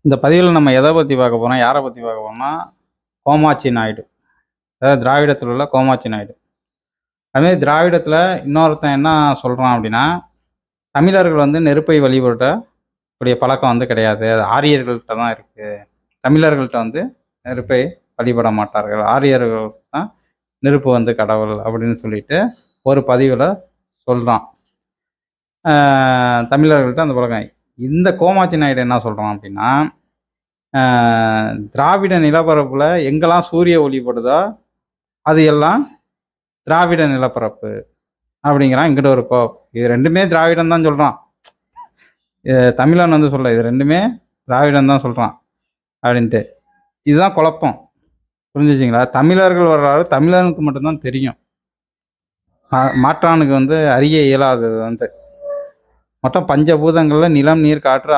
இந்த பதிவில் நம்ம எதை பற்றி பார்க்க போகிறோம், யாரை பற்றி பார்க்க போகிறோம்னா, கோமாச்சி நாயுடு. அதாவது திராவிடத்தில் உள்ள கோமாச்சி நாயுடு. அதுமாரி திராவிடத்தில் இன்னொருத்தன் என்ன சொல்கிறான் அப்படின்னா, தமிழர்கள் வந்து நெருப்பை வழிபடக்கூடிய பழக்கம் வந்து கிடையாது, அது ஆரியர்கள்ட்ட தான் இருக்குது. தமிழர்கள்ட்ட வந்து நெருப்பை வழிபட மாட்டார்கள், ஆரியர்கள் தான் நெருப்பு வந்து கடவுள் அப்படின்னு சொல்லிட்டு ஒரு பதிவில் சொல்கிறான். தமிழர்கள்ட்ட அந்த பழக்கம். இந்த கோமாச்சி நாயுடு என்ன சொல்கிறான் அப்படின்னா, திராவிட நிலப்பரப்பில் எங்கெல்லாம் சூரிய ஒளிப்படுதோ அது எல்லாம் திராவிட நிலப்பரப்பு அப்படிங்கிறான். இங்கிட்ட ஒரு இது ரெண்டுமே திராவிடம் தான் சொல்கிறான், தமிழன் வந்து சொல்ல. இது ரெண்டுமே திராவிடம் தான் சொல்கிறான் அப்படின்ட்டு. இதுதான் குழப்பம், புரிஞ்சுச்சிங்களா? தமிழர்கள் வரலாறு தமிழனுக்கு மட்டும்தான் தெரியும், மாற்றானுக்கு வந்து அறிய இயலாதது வந்து. மொத்தம் பஞ்சபூதங்களில் நிலம், நீர், காற்று,